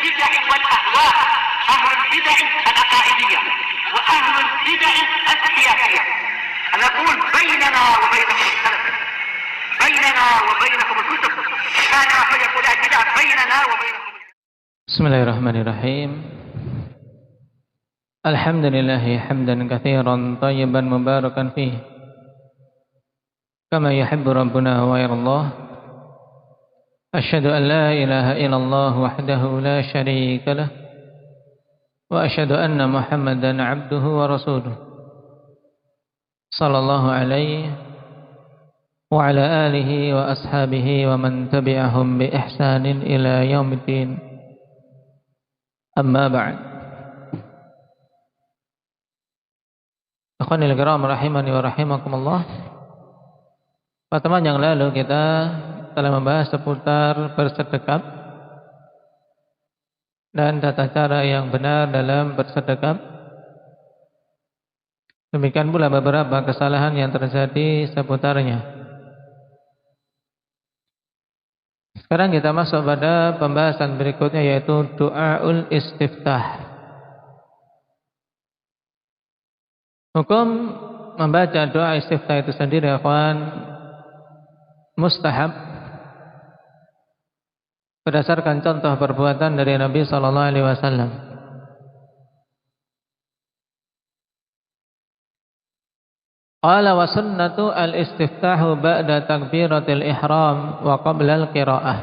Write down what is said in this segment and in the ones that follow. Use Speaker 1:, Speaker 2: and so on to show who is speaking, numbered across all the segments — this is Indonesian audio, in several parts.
Speaker 1: البدع والأهواء، أهل البدع العقائدية وأهل البدع السياسية. نقول بيننا وبينكم السلف، بيننا وبينكم الكتب، كان فيقول البدع بيننا وبينكم.
Speaker 2: بسم الله الرحمن الرحيم. الحمد لله حمدا كثيرا طيبا مباركا فيه كما يحب ربنا ويرضى الله. أشهد أن لا إله إلا الله وحده لا شريك له، وأشهد أن محمدا عبده ورسوله صلى الله عليه وعلى آله وأصحابه ومن تبعهم بإحسان إلى يوم الدين. أما بعد. Akhwanil kiram rahimani wa rahimakumullah. Pertemuan yang lalu kita telah membahas seputar bersedekap dan tata cara yang benar dalam bersedekap. Demikian pula beberapa kesalahan yang terjadi seputarnya. Sekarang kita masuk pada pembahasan berikutnya, yaitu du'aul istiftah. Hukum membaca doa istiftah itu sendiri, akhwan, mustahab berdasarkan contoh perbuatan dari Nabi sallallahu alaihi wasallam. Qala wa sunnatu al-istiftahu ba'da takbiratil ihram wa qabla al-qira'ah.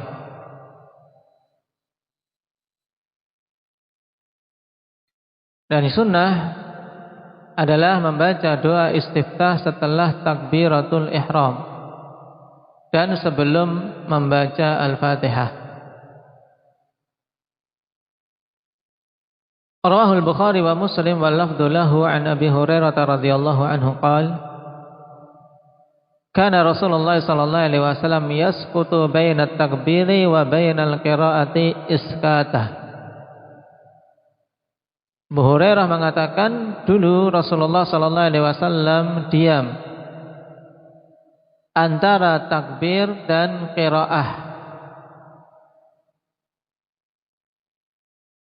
Speaker 2: Dan sunnah adalah membaca doa istiftah setelah takbiratul ihram dan sebelum membaca al-Fatihah. Rawahul Bukhari wa Muslim wal lafdhu lahu an Abi Hurairah radhiyallahu anhu qala kana Rasulullah sallallahu alaihi wasallam yasqutu baina at-takbiri wa baina al-qiraati iskatah. Abu Hurairah mengatakan, dulu Rasulullah sallallahu alaihi wasallam diam antara takbir dan qiraah.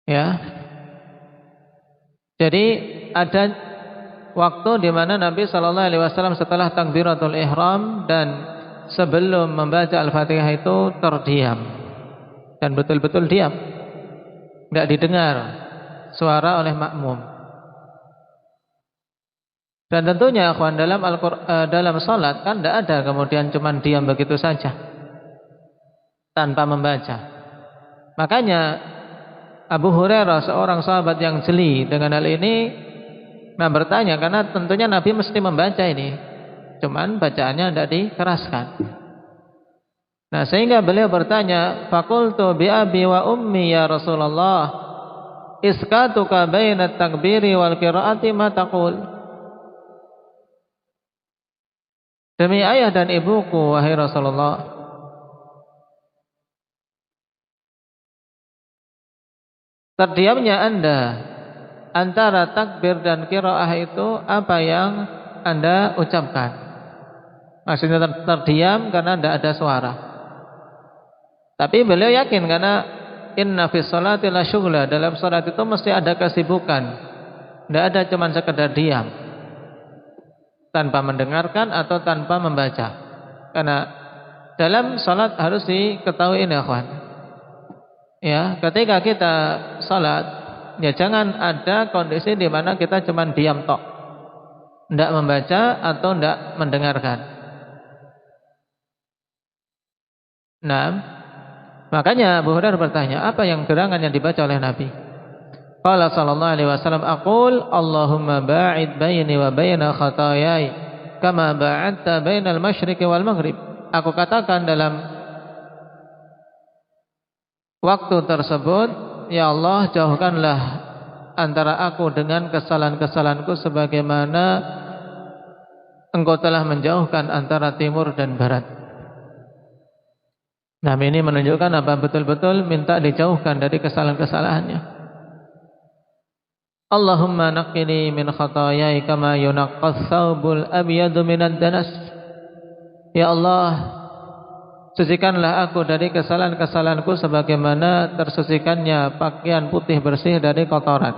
Speaker 2: Ya. Jadi ada waktu di mana Nabi sallallahu alaihi wasallam setelah takbiratul ihram dan sebelum membaca Al-Fatihah itu terdiam. Dan betul-betul diam. Tidak didengar suara oleh makmum. Dan tentunya akhwan, dalam salat kan tidak ada kemudian cuma diam begitu saja tanpa membaca. Makanya Abu Hurairah, seorang sahabat yang jeli dengan hal ini, bertanya, karena tentunya Nabi mesti membaca ini, cuman bacaannya tidak dikeraskan. Nah, sehingga beliau bertanya, faqultu bi abi wa ummi ya Rasulullah, iskatuka baina takbiri wal qiraati ma taqul. Demi ayah dan ibuku, wahai Rasulullah, terdiamnya Anda antara takbir dan qiraah itu apa yang Anda ucapkan? Maksudnya terdiam karena tidak ada suara. Tapi beliau yakin karena inna fis sholati la syughla, dalam salat itu mesti ada kesibukan. Tidak ada cuma sekedar diam tanpa mendengarkan atau tanpa membaca. Karena dalam salat harus diketahui ini, akhwan. Ya, ketika kita salat, ya jangan ada kondisi di mana kita cuma diam tok, tidak membaca atau tidak mendengarkan. Nah, makanya Abu Hurairah bertanya, apa yang gerangan yang dibaca oleh Nabi? Qala sallallahu alaihi wasallam, aqul Allahumma ba'id baini wa baina khataayai kama ba'adta bainal masyriqi wal maghrib. Aku katakan dalam waktu tersebut, ya Allah, jauhkanlah antara aku dengan kesalahan-kesalahanku sebagaimana Engkau telah menjauhkan antara timur dan barat. Nah, ini menunjukkan apa? Betul-betul minta dijauhkan dari kesalahan-kesalahannya. Allahumma naqqini min khataayai kama yunaqqas thawbul abyadu minad danas. Ya Allah, sucikanlah aku dari kesalahan-kesalahanku sebagaimana tersucikannya pakaian putih bersih dari kotoran.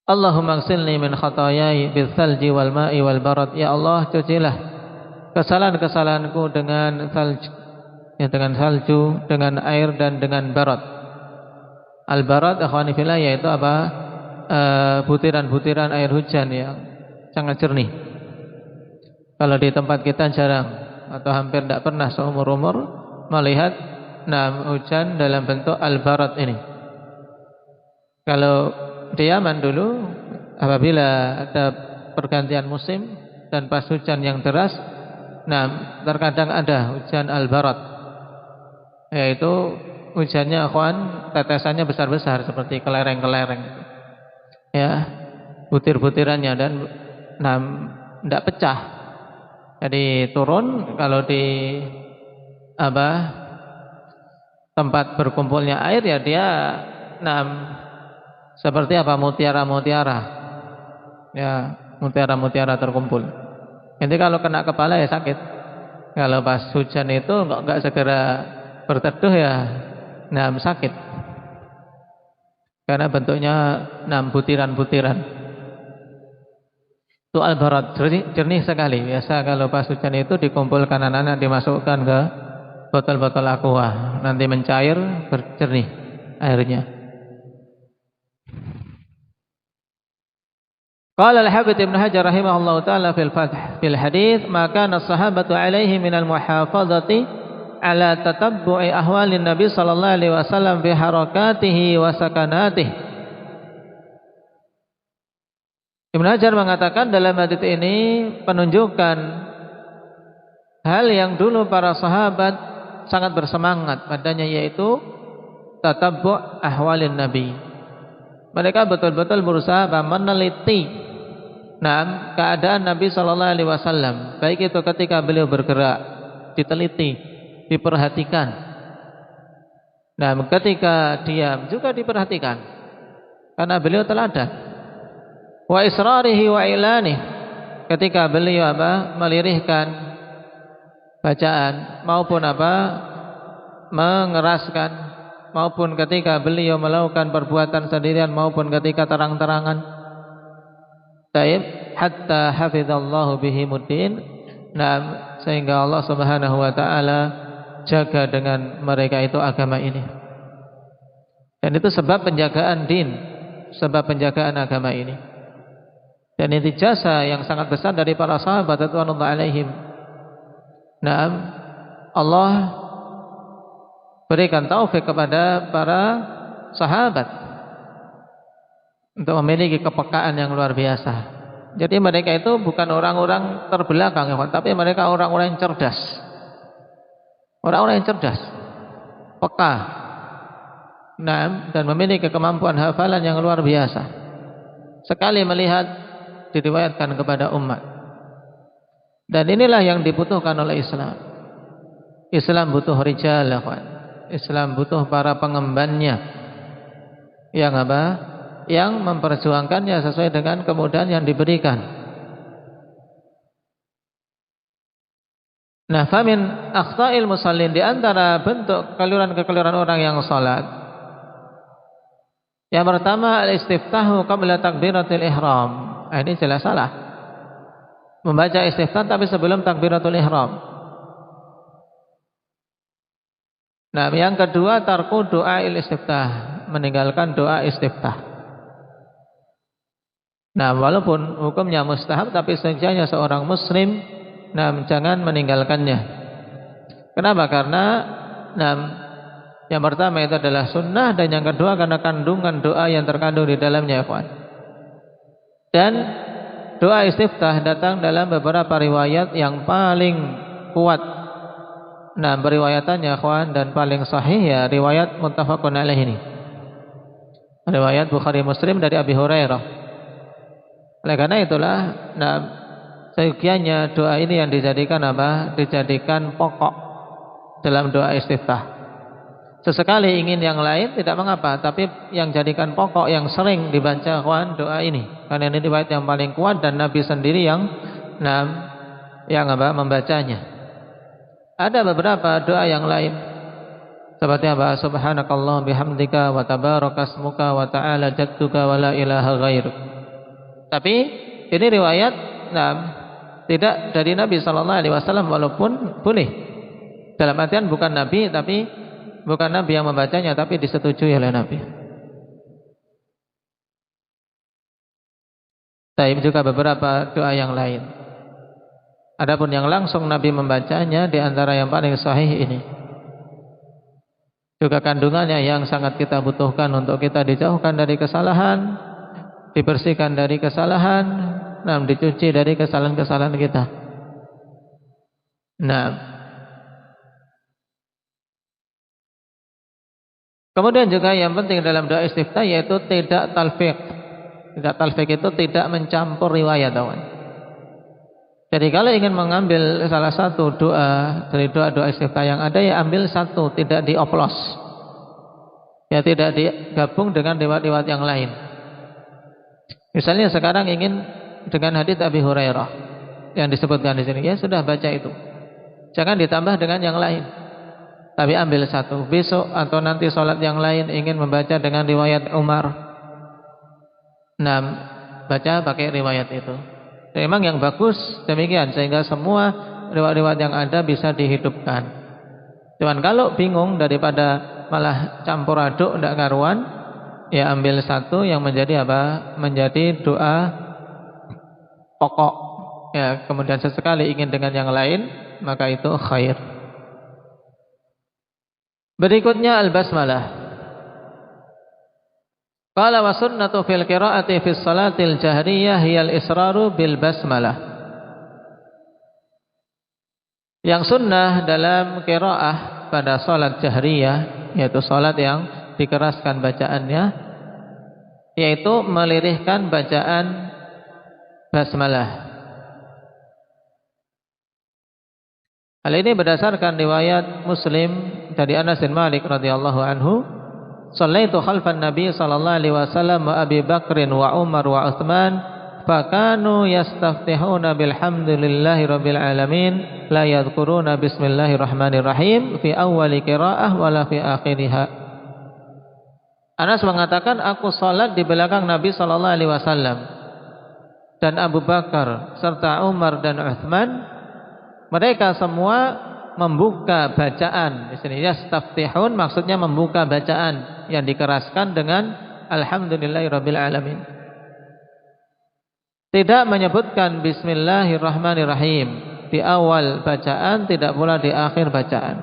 Speaker 2: Allahumma ighsilni min khataayai bitsalji wal ma'i wal barad. Ya Allah, cucilah kesalahan-kesalahanku dengan salju, dengan air dan dengan barad. Al-barad akhwani fillah yaitu apa? Butiran-butiran air hujan yang sangat jernih. Kalau di tempat kita jarang atau hampir tidak pernah seumur-umur melihat hujan dalam bentuk al-barad ini. Kalau di Yaman dulu apabila ada pergantian musim dan pas hujan yang deras, terkadang ada hujan al-barad, yaitu hujannya akhwan tetesannya besar-besar seperti kelereng-kelereng, ya, butir-butirannya dan tidak pecah. Jadi turun kalau di tempat berkumpulnya air ya dia seperti mutiara-mutiara, ya, mutiara-mutiara terkumpul. Nanti kalau kena kepala ya sakit. Kalau pas hujan itu enggak segera berteduh ya sakit. Karena bentuknya butiran-butiran. Itu al-barad, jernih sekali. Biasa kalau pas hujan itu dikumpulkan anak-anak, dimasukkan ke botol-botol aqua, nanti mencair, berjernih airnya. Qala al-Hafidz Ibnu Hajar rahimahullahu taala fil Fath fil hadits, maka as-sahabatu alaihi minal muhafazati ala tatabbu'i ahwalin Nabi sallallahu alaihi wasallam bi harakatihi wa sakanatihi. Ibnu Hajar mengatakan dalam hadis ini penunjukan hal yang dulu para sahabat sangat bersemangat padanya, yaitu tatabbu' ahwalin Nabi. Mereka betul-betul berusaha meneliti keadaan Nabi sallallahu alaihi wasallam, baik itu ketika beliau bergerak diteliti, diperhatikan. Ketika diam juga diperhatikan karena beliau teladan. Wa israrihi wa ilanih, ketika beliau melirihkan bacaan maupun mengeraskan, maupun ketika beliau melakukan perbuatan sendirian maupun ketika terang-terangan. Taib hatta hafizallahu bihimuddin, sehingga Allah Subhanahu wa taala jaga dengan mereka itu agama ini. Dan itu sebab penjagaan din, sebab penjagaan agama ini. Dan ini jasa yang sangat besar dari para sahabat radhiyallahu alaihim. Allah berikan taufik kepada para sahabat untuk memiliki kepekaan yang luar biasa. Jadi mereka itu bukan orang-orang terbelakang, tapi mereka orang-orang yang cerdas. Orang-orang yang cerdas, peka, dan memiliki kemampuan hafalan yang luar biasa. Sekali melihat diriwayatkan kepada umat. Dan inilah yang dibutuhkan oleh Islam. Islam butuh rijal, Islam butuh para pengembannya yang yang memperjuangkannya sesuai dengan kemudahan yang diberikan. Famin akhta'il musallin, di antara bentuk kekeliruan-kekeliruan orang yang salat, yang pertama al-istiftahu qabla takbiratul ihram. Ini jelas salah. Membaca istiftah tapi sebelum takbiratul ihram. Yang kedua tarku doa istiftah, meninggalkan doa istiftah. Walaupun hukumnya mustahab, tapi sejatinya seorang muslim jangan meninggalkannya. Kenapa? Karena yang pertama itu adalah sunnah, dan yang kedua karena kandungan doa yang terkandung di dalamnya, ikhwan. Dan doa istiftah datang dalam beberapa riwayat yang paling kuat. Beriwayatannya ikhwan dan paling sahih ya riwayat muttafaqun alaih ini. Riwayat Bukhari Muslim dari Abi Hurairah. Oleh karena itulah seyogianya doa ini yang dijadikan dijadikan pokok dalam doa istiftah. Sesekali ingin yang lain tidak mengapa, tapi yang jadikan pokok yang sering dibaca doa ini, karena ini riwayat yang paling kuat dan Nabi sendiri yang yang membacanya. Ada beberapa doa yang lain seperti apa? Subhanakallah bihamdika wa tabarakasmuka wa ta'ala jadduka wa la ilaha ghairuk. Tapi ini riwayat tidak dari Nabi sallallahu alaihi wasallam, walaupun boleh. Dalam artian bukan Nabi yang membacanya, tapi disetujui oleh Nabi. Tapi juga beberapa doa yang lain. Adapun yang langsung Nabi membacanya di antara yang paling sahih ini. Juga kandungannya yang sangat kita butuhkan untuk kita dijauhkan dari kesalahan, dibersihkan dari kesalahan, dicuci dari kesalahan-kesalahan kita. Kemudian juga yang penting dalam doa istiftah yaitu tidak talfiq. Tidak talfiq itu tidak mencampur riwayat, kawan. Jadi kalau ingin mengambil salah satu doa dari doa-doa istiftah yang ada, ya ambil satu, tidak dioplos. Ya tidak digabung dengan riwayat-riwayat yang lain. Misalnya sekarang ingin dengan hadits Abi Hurairah yang disebutkan di sini, ya sudah baca itu. Jangan ditambah dengan yang lain. Tapi ambil satu. Besok atau nanti sholat yang lain ingin membaca dengan riwayat Umar, baca pakai riwayat itu. Memang yang bagus demikian, sehingga semua riwayat-riwayat yang ada bisa dihidupkan. Cuman kalau bingung daripada malah campur aduk tidak karuan, ya ambil satu yang menjadi apa? Menjadi doa pokok. Ya, kemudian sesekali ingin dengan yang lain, maka itu khair. Berikutnya al-basmalah. Qala wa sunnatu fil qiraati fis salatil jahriyah hiyal israru bil basmalah. Yang sunnah dalam qiraah pada salat jahriyah, yaitu salat yang dikeraskan bacaannya, yaitu melirihkan bacaan basmalah. Hal ini berdasarkan riwayat Muslim dari Anas bin Malik radhiyallahu anhu, "Shallaitu khalfan Nabi sallallahu alaihi wasallam wa Abi Bakrin wa Umar wa Utsman, fakanu yastaftihuna bilhamdulillahi rabbil alamin, la yadhkuruna bismillahirrahmanirrahim fi awwali qiraah wala fi akhiriha." Anas mengatakan, aku salat di belakang Nabi sallallahu alaihi wasallam dan Abu Bakar serta Umar dan Utsman. Mereka semua membuka bacaan. Di sini yastaftihun maksudnya membuka bacaan yang dikeraskan dengan alhamdulillahirabbil alamin. Tidak menyebutkan bismillahirrahmanirrahim di awal bacaan, tidak pula di akhir bacaan.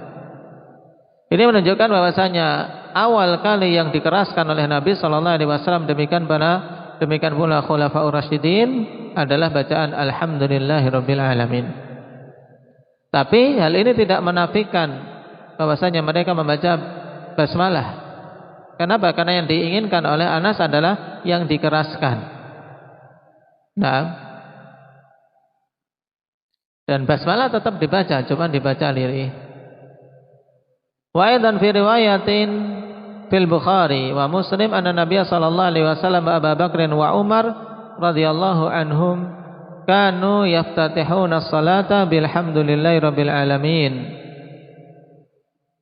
Speaker 2: Ini menunjukkan bahwasanya awal kali yang dikeraskan oleh Nabi sallallahu alaihi wasallam, demikian pula khulafaur rasyidin, adalah bacaan alhamdulillahirabbil alamin. Tapi hal ini tidak menafikan bahwasanya mereka membaca basmalah. Kenapa? Karena yang diinginkan oleh Anas adalah yang dikeraskan. Dan basmalah tetap dibaca, cuma dibaca lirih. Wa aidan fi riwayatin fil Bukhari wa Muslim anna Nabiy sallallahu alaihi wasallam Abu Bakr wa Umar radhiyallahu anhum kanu yaftatihuna as-salata bilhamdulillahi rabbil alamin.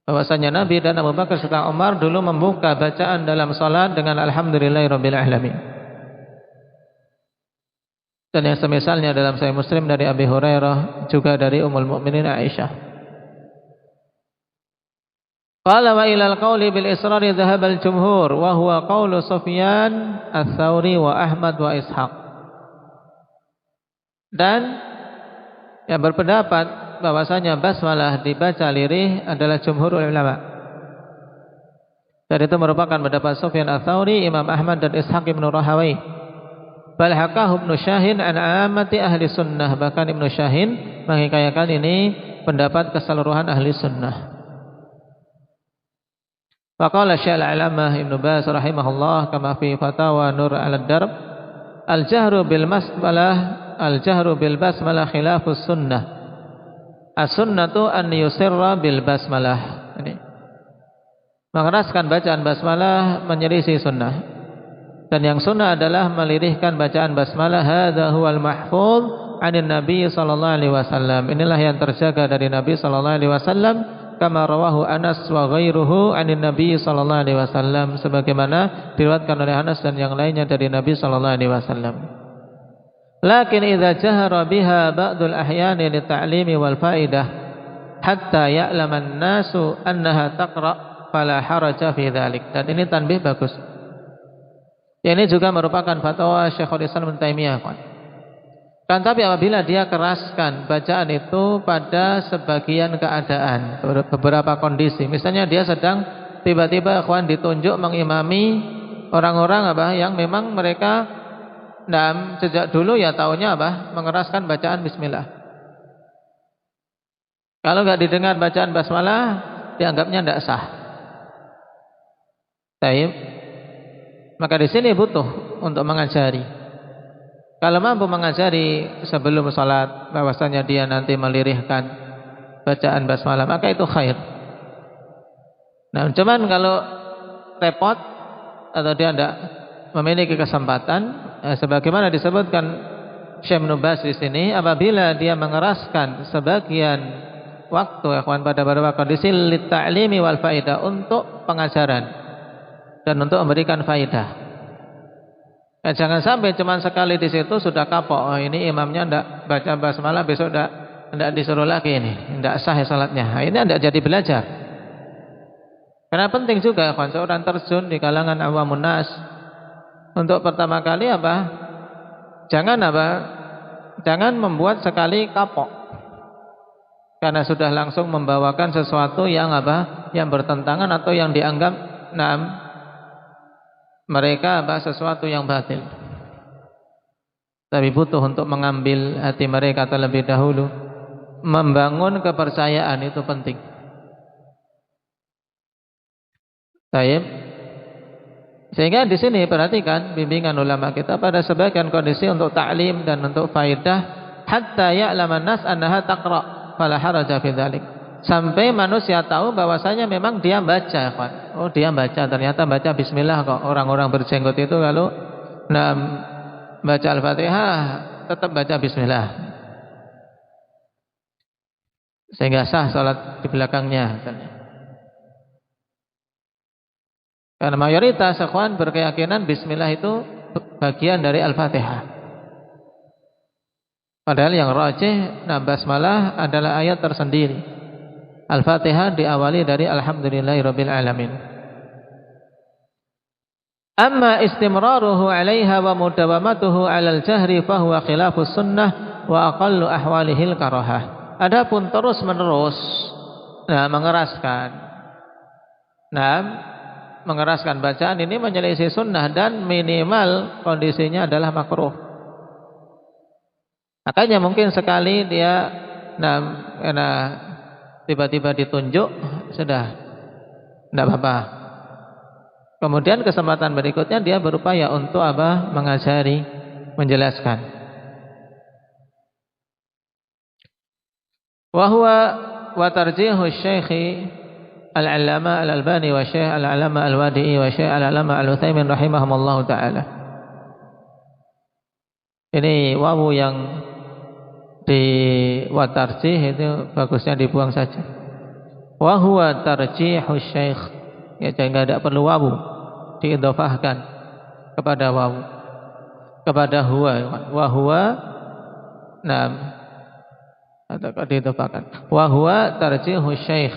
Speaker 2: Bahwasanya Nabi dan Abu Bakar serta Umar dulu membuka bacaan dalam salat dengan alhamdulillahi rabbil alamin. Dan yang semisalnya dalam Sahih Muslim dari Abi Hurairah, juga dari Ummul Mukminin Aisyah. Qala wa ilal qawli bil israri dhahaba al-jumhur wa huwa qawlu Sufyan ats-Tsauri wa Ahmad wa Ishaq. Dan yang berpendapat bahwasanya basmalah dibaca lirih adalah jumhur ulama. Dan itu merupakan pendapat Sufyan ats-Tsauri, Imam Ahmad dan Ishaq bin Rahawayh. Bal haqahu Ibnu Syahin an ammati ahli sunnah, bahkan Ibnu Syahin menghikayakan ini pendapat keseluruhan ahli sunnah. Faqala Syekh al-Alamah Ibnu Baz rahimahullah kama fi Fatawa Nur al-Darb, al-jahru bil basmalah khilafus sunnah. As-sunnatu an yusirra bil basmalah. Ini mengeraskan bacaan basmalah menyelisih sunnah. Dan yang sunnah adalah melirihkan bacaan basmalah. Hadza huwal mahfuz 'anin Nabi sallallahu alaihi wasallam. Inilah yang terjaga dari Nabi sallallahu alaihi wasallam, kama rawahu Anas wa ghairuhu 'anin Nabi sallallahu alaihi wasallam, sebagaimana diriwayatkan oleh Anas dan yang lainnya dari Nabi sallallahu alaihi wasallam. Lakin idza jahara biha ba'dul ahyani li ta'limi wal faidah hatta ya'laman nasu annaha taqra fala haraja fi dzalik. Dan ini tanbih bagus. Ini juga merupakan fatwa Syekhul Islam Ibnu Taimiyah. Kan tapi apabila dia keraskan bacaan itu pada sebagian keadaan, beberapa kondisi, misalnya dia sedang tiba-tiba ikhwan ditunjuk mengimami orang-orang yang memang mereka sejak dulu ya taunya mengeraskan bacaan bismillah. Kalau enggak didengar bacaan basmalah, dianggapnya tidak sah. Baik. Maka di sini butuh untuk mengajari. Kalau mampu mengajari sebelum salat bahwasanya dia nanti melirihkan bacaan basmalah, maka itu khair. Nah, cuman kalau repot atau dia tidak memiliki kesempatan, sebagaimana disebutkan Syekh Ibnu Baz di sini, apabila dia mengeraskan sebagian waktu pada beberapa kondisi lit ta'limi wal faidah, untuk pengajaran dan untuk memberikan faidah. Jangan sampai cuma sekali di situ sudah kapok. Ini imamnya tidak baca basmalah, besok tidak disuruh lagi, ini tidak sah salatnya. Ini tidak jadi belajar. Karena penting juga seorang terjun di kalangan awamun nas. Untuk pertama kali jangan membuat sekali kapok. Karena sudah langsung membawakan sesuatu yang yang bertentangan atau yang dianggap mereka sesuatu yang batil. Tapi butuh untuk mengambil hati mereka terlebih dahulu, membangun kepercayaan, itu penting. Baik. Sehingga di sini perhatikan bimbingan ulama kita pada sebagian kondisi untuk ta'lim dan untuk faidah, hatta ya'laman nas annaha taqra fala haraja fi dzalik. Sampai manusia tahu bahwasanya memang dia baca, kan? Oh, dia baca, ternyata baca bismillah kok. Orang-orang berjenggot itu kalau baca Al-Fatihah tetap baca bismillah. Sehingga sah salat di belakangnya misalnya. Karena mayoritas ikhwan berkeyakinan bismillah itu bagian dari Al-Fatihah. Padahal yang rajih basmalah adalah ayat tersendiri. Al-Fatihah diawali dari alhamdulillahirabbil alamin. Amma istimraruhu 'alaiha wa mudawamatuhu 'alal jahri fa huwa khilafus sunnah wa aqallu ahwalihil karahah. Adapun terus-menerus mengeraskan bacaan ini menyelisih sunnah dan minimal kondisinya adalah makruh. Makanya mungkin sekali dia tiba-tiba ditunjuk, sudah tidak apa-apa. Kemudian kesempatan berikutnya dia berupaya untuk mengajari, menjelaskan. Wa tarjihu Syekh Al-Allamah Al-Albani wa Syekh Al-Allamah Al-Wadi'i wa Syekh Al-Allamah Al-Utsaimin rahimahumullah taala. Ini wawu yang di watarjih itu bagusnya dibuang saja. Wa huwa tarjihu syekh, ya, jangan tidak perlu wawu, diidhofahkan kepada wawu, kepada huwa. Wa huwa atau diidhofahkan. Wa huwa tarjihu syekh,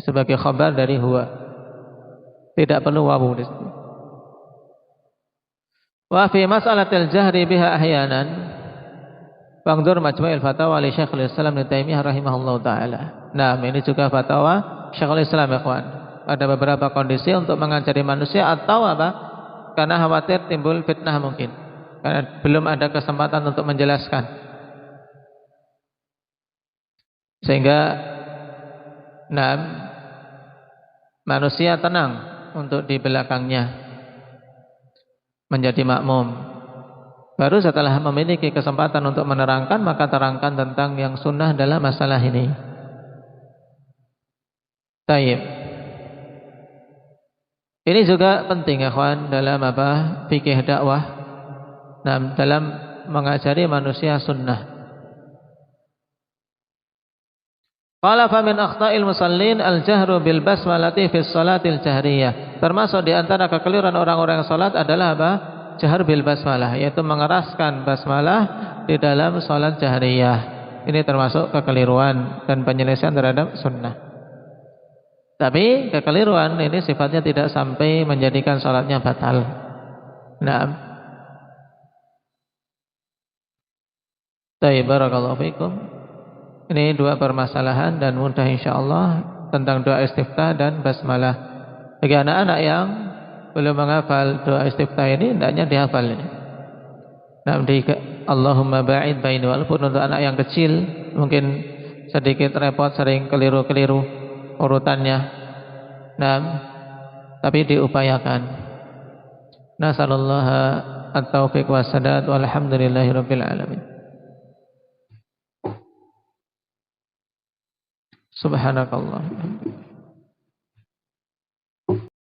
Speaker 2: sebagai khabar dari huwa, tidak perlu wawu di situ. Wa fi mas'alatil jahri biha ahyanan Bangdur Majmu'il Fatawa li Syekhul Islam Ibnu Taimiyah rahimahullahu taala. Nah, ini juga fatwa Syekhul Islam, ikhwan. Ada beberapa kondisi untuk mengajari manusia atau karena khawatir timbul fitnah mungkin. Karena belum ada kesempatan untuk menjelaskan. Sehingga manusia tenang untuk di belakangnya menjadi makmum. Baru setelah memiliki kesempatan untuk menerangkan, maka terangkan tentang yang sunnah dalam masalah ini. Taib. Ini juga penting, ya kawan, dalam fikih dakwah. Dalam mengajari manusia sunnah. Qala fa min akhta'il musallin al-jahru bil basmalati fi shalatil jahriyah. Termasuk di antara kekeliruan orang-orang salat adalah apa? Jahar bil basmalah, yaitu mengeraskan basmalah di dalam salat jahriyah. Ini termasuk kekeliruan dan penyelesaian terhadap sunnah. Tapi kekeliruan ini sifatnya tidak sampai menjadikan salatnya batal. Naam. Baik, barakallahu fikum. Ini dua permasalahan dan mudah insyaallah tentang doa istiftah dan basmalah. Bagi anak-anak yang belum menghafal doa istiftah ini, hendaknya dihafal ini. Nah, Allahumma ba'id baini walaupun untuk anak yang kecil mungkin sedikit repot, sering keliru-keliru urutannya. Nah, tapi diupayakan. Nasallallahu at-taufiq was-sadad walhamdulillahirabbil alamin. Subhanakallah.